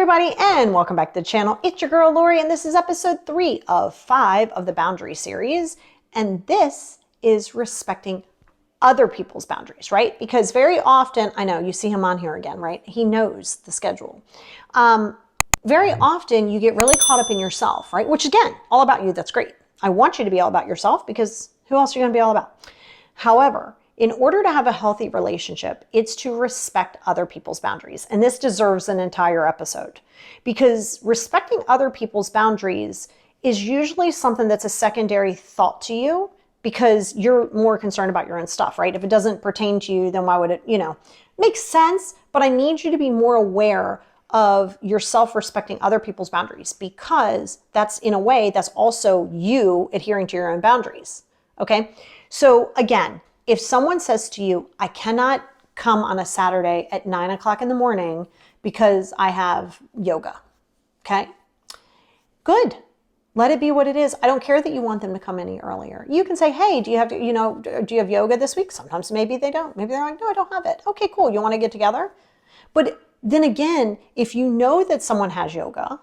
everybody, and welcome back to the channel. It's your girl Lori, and this is episode 3 of 5 of the boundary series. And this is respecting other people's boundaries, right? Because very often, I know you see him on here again, right? He knows the schedule. Very often you get really caught up in yourself, right? Which again, all about you, that's great. I want you to be all about yourself because who else are you going to be all about? However, in order to have a healthy relationship, it's to respect other people's boundaries. And this deserves an entire episode because respecting other people's boundaries is usually something that's a secondary thought to you because you're more concerned about your own stuff, right? If it doesn't pertain to you, then why would it, makes sense. But I need you to be more aware of yourself respecting other people's boundaries because that's in a way, that's also you adhering to your own boundaries. Okay. So again, if someone says to you, I cannot come on a Saturday at 9 o'clock in the morning because I have yoga, okay? Good. Let it be what it is. I don't care that you want them to come any earlier. You can say, hey, do you have yoga this week? Sometimes maybe they don't. Maybe they're like, no, I don't have it. Okay, cool. You want to get together? But then again, if you know that someone has yoga,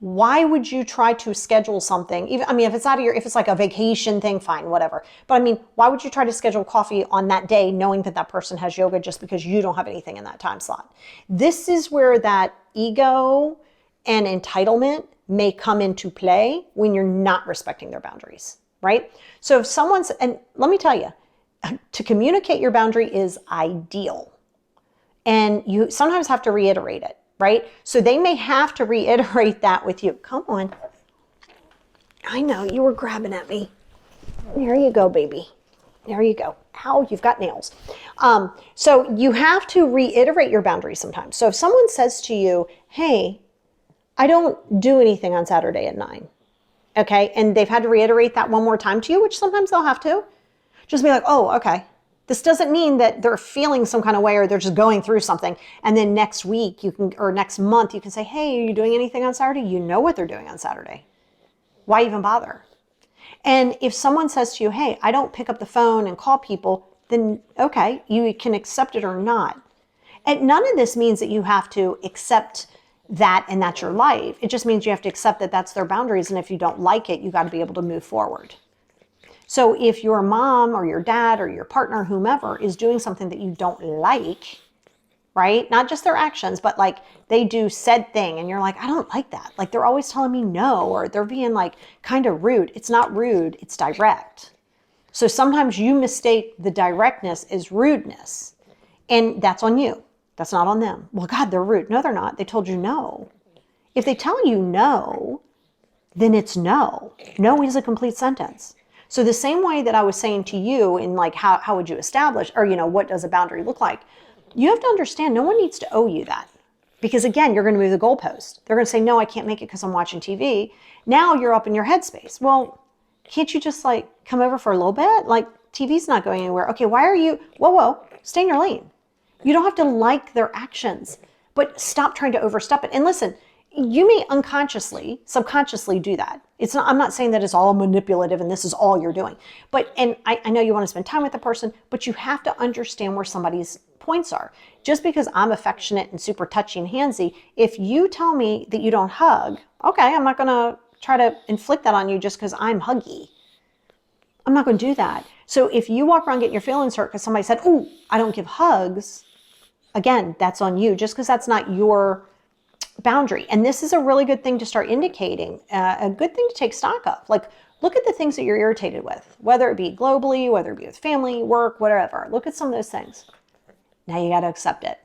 why would you try to schedule something? Even, if it's like a vacation thing, fine, whatever. But why would you try to schedule coffee on that day knowing that that person has yoga just because you don't have anything in that time slot? This is where that ego and entitlement may come into play when you're not respecting their boundaries, right? So if and let me tell you, to communicate your boundary is ideal. And you sometimes have to reiterate it. Right? So they may have to reiterate that with you. Come on. I know you were grabbing at me. There you go, baby. There you go. Ow, you've got nails. So you have to reiterate your boundaries sometimes. So if someone says to you, hey, I don't do anything on Saturday at 9. Okay. And they've had to reiterate that one more time to you, which sometimes they'll have to. Just be like, oh, okay. This doesn't mean that they're feeling some kind of way or they're just going through something. And then next week or next month, you can say, hey, are you doing anything on Saturday? You know what they're doing on Saturday. Why even bother? And if someone says to you, hey, I don't pick up the phone and call people, then okay, you can accept it or not. And none of this means that you have to accept that and that's your life. It just means you have to accept that that's their boundaries. And if you don't like it, you got to be able to move forward. So if your mom or your dad or your partner, whomever, is doing something that you don't like, right? Not just their actions, but like they do said thing and you're like, I don't like that. Like they're always telling me no, or they're being like kind of rude. It's not rude, it's direct. So sometimes you mistake the directness as rudeness and that's on you. That's not on them. Well, God, they're rude. No, they're not. They told you no. If they tell you no, then it's no. No is a complete sentence. So the same way that I was saying to you in like, how would you establish, or, what does a boundary look like? You have to understand no one needs to owe you that because again, you're going to move the goalpost. They're going to say, no, I can't make it because I'm watching TV. Now you're up in your headspace. Well, can't you just like come over for a little bit? Like TV's not going anywhere. Okay. Why are you, whoa, stay in your lane. You don't have to like their actions, but stop trying to overstep it. And listen, you may unconsciously, subconsciously do that. I'm not saying that it's all manipulative and this is all you're doing. And I know you want to spend time with the person, but you have to understand where somebody's points are. Just because I'm affectionate and super touchy and handsy, if you tell me that you don't hug, okay, I'm not going to try to inflict that on you just because I'm huggy. I'm not going to do that. So if you walk around getting your feelings hurt because somebody said, oh, I don't give hugs, again, that's on you just because that's not your boundary. And this is a really good thing to start indicating, a good thing to take stock of. Like, look at the things that you're irritated with, whether it be globally, whether it be with family, work, whatever. Look at some of those things. Now you got to accept it.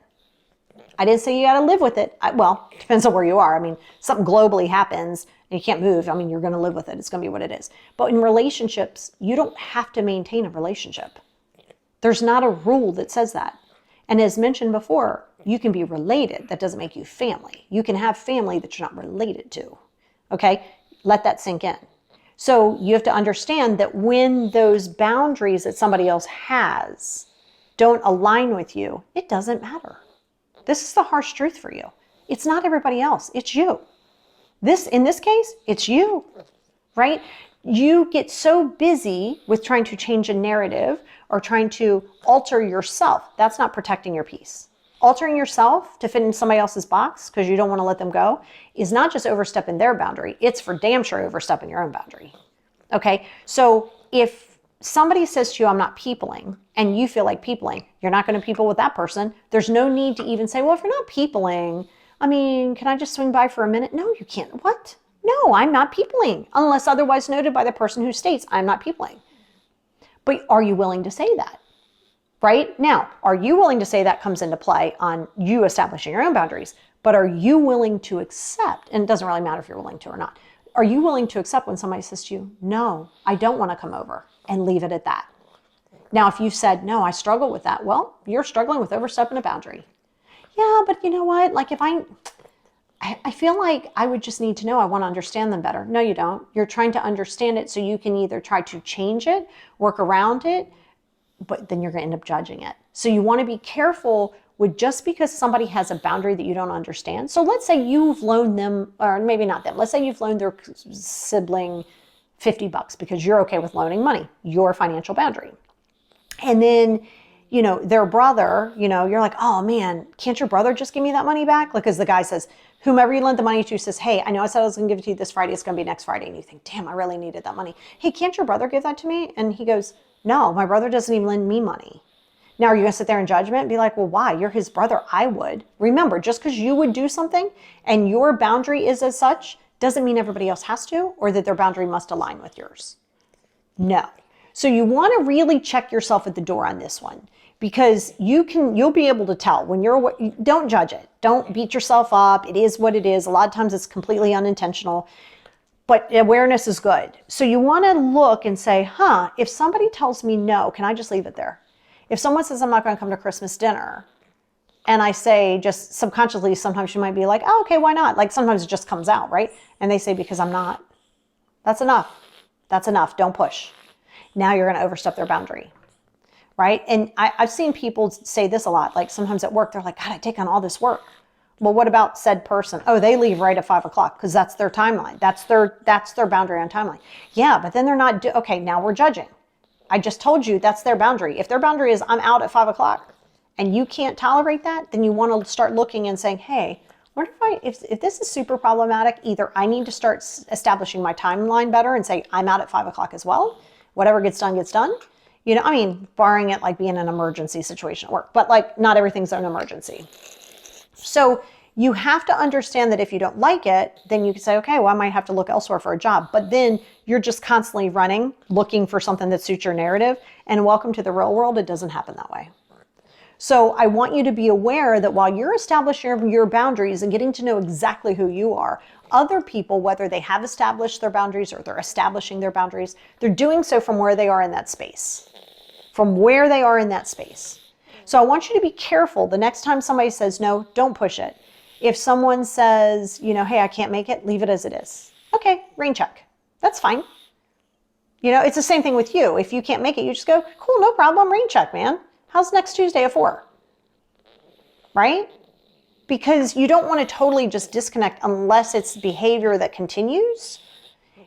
I didn't say you got to live with it. Well, it depends on where you are. Something globally happens and you can't move. You're going to live with it. It's going to be what it is. But in relationships, you don't have to maintain a relationship. There's not a rule that says that. And as mentioned before, you can be related. That doesn't make you family. You can have family that you're not related to. Okay? Let that sink in. So you have to understand that when those boundaries that somebody else has don't align with you, it doesn't matter. This is the harsh truth for you. It's not everybody else. It's you. In this case, it's you, right? You get so busy with trying to change a narrative or trying to alter yourself. That's not protecting your peace. altering yourself to fit in somebody else's box because you don't want to let them go is not just overstepping their boundary. It's for damn sure overstepping your own boundary. Okay. So if somebody says to you, I'm not peopling, and you feel like peopling, you're not going to people with that person. There's no need to even say, well, if you're not peopling, I mean, can I just swing by for a minute? No, you can't. What? No, I'm not peopling unless otherwise noted by the person who states I'm not peopling. But are you willing to say that? Right? Now, are you willing to say that comes into play on you establishing your own boundaries? But are you willing to accept, and it doesn't really matter if you're willing to or not, are you willing to accept when somebody says to you, no, I don't want to come over, and leave it at that? Now, if you said, no, I struggle with that, well, you're struggling with overstepping a boundary. Yeah, but you know what? Like if I feel like I would just need to know, I want to understand them better. No, you don't. You're trying to understand it so you can either try to change it, work around it, but then you're going to end up judging it. So you want to be careful with just because somebody has a boundary that you don't understand. So let's say you've loaned them, or maybe not them, let's say you've loaned their sibling $50 because you're okay with loaning money, your financial boundary. And then, you know, their brother, you know, you're like, oh man, can't your brother just give me that money back? Like, as the guy says, whomever you lent the money to says, hey, I know I said I was going to give it to you this Friday. It's going to be next Friday. And you think, damn, I really needed that money. Hey, can't your brother give that to me? And he goes, no, my brother doesn't even lend me money. Now, are you going to sit there in judgment and be like, well, why? You're his brother. I would. Remember, just because you would do something and your boundary is as such, doesn't mean everybody else has to, or that their boundary must align with yours. No. So you want to really check yourself at the door on this one, because you'll be able to tell when don't judge it. Don't beat yourself up. It is what it is. A lot of times it's completely unintentional. But awareness is good. So you want to look and say, if somebody tells me no, can I just leave it there? If someone says I'm not going to come to Christmas dinner, and I say just subconsciously, sometimes you might be like, oh, okay, why not? Like sometimes it just comes out, right? And they say, because I'm not. That's enough. That's enough. Don't push. Now you're going to overstep their boundary, right? And I've seen people say this a lot. Like sometimes at work, they're like, God, I take on all this work. Well, what about said person? Oh, they leave right at 5 o'clock because that's their timeline. That's their boundary on timeline. Yeah, but then they're not, okay, now we're judging. I just told you that's their boundary. If their boundary is I'm out at 5 o'clock and you can't tolerate that, then you want to start looking and saying, hey, what if this is super problematic, either I need to start establishing my timeline better and say I'm out at 5 o'clock as well. Whatever gets done, gets done. You know, I mean, barring it like being an emergency situation at work, but like not everything's an emergency. So you have to understand that if you don't like it, then you can say, okay, well, I might have to look elsewhere for a job. But then you're just constantly running, looking for something that suits your narrative. And welcome to the real world. It doesn't happen that way. So I want you to be aware that while you're establishing your boundaries and getting to know exactly who you are, other people, whether they have established their boundaries or they're establishing their boundaries, they're doing so from where they are in that space. From where they are in that space. So I want you to be careful. The next time somebody says no, don't push it. If someone says, you know, hey, I can't make it, leave it as it is. Okay, rain check. That's fine. You know, it's the same thing with you. If you can't make it, you just go, cool, no problem, rain check, man. How's next Tuesday at 4? Right? Because you don't want to totally just disconnect unless it's behavior that continues.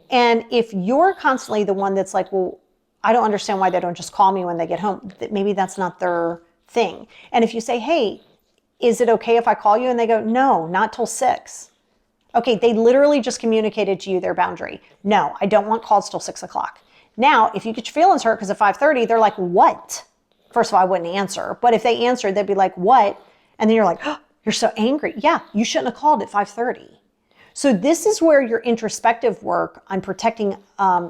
And if you're constantly the one that's like, well, I don't understand why they don't just call me when they get home, maybe that's not their thing. And if you say, hey, is it okay if I call you? And they go, no, not till 6. Okay, they literally just communicated to you their boundary. No, I don't want calls till 6 o'clock. Now, if you get your feelings hurt because at 5:30, they're like, what? First of all, I wouldn't answer. But if they answered, they'd be like, what? And then you're like, oh, you're so angry. Yeah, you shouldn't have called at 5:30. So this is where your introspective work on protecting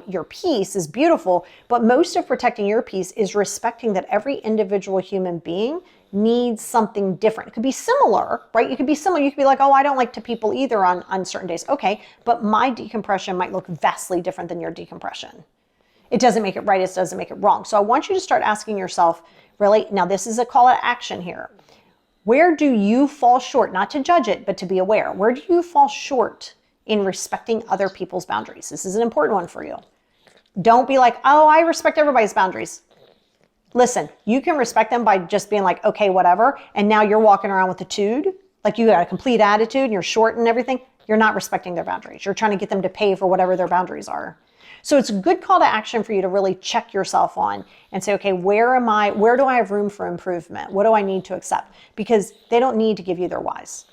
your peace is beautiful. But most of protecting your peace is respecting that every individual human being needs something different. It could be similar, right? You could be similar. You could be like, oh, I don't like to people either on certain days. Okay, but my decompression might look vastly different than your decompression. It doesn't make it right. It doesn't make it wrong. So I want you to start asking yourself, really, now this is a call to action here. Where do you fall short? Not to judge it, but to be aware. Where do you fall short in respecting other people's boundaries? This is an important one for you. Don't be like, oh, I respect everybody's boundaries. Listen, you can respect them by just being like, okay, whatever. And now you're walking around with a tude, like you got a complete attitude and you're short and everything. You're not respecting their boundaries. You're trying to get them to pay for whatever their boundaries are. So it's a good call to action for you to really check yourself on and say, okay, where am I? Where do I have room for improvement? What do I need to accept? Because they don't need to give you their whys,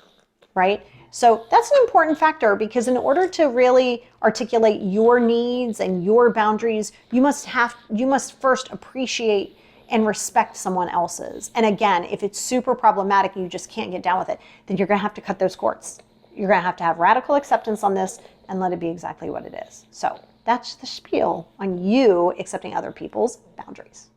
right? So that's an important factor, because in order to really articulate your needs and your boundaries, you must first appreciate and respect someone else's. And again, if it's super problematic and you just can't get down with it, then you're going to have to cut those cords. You're going to have radical acceptance on this and let it be exactly what it is. So that's the spiel on you accepting other people's boundaries.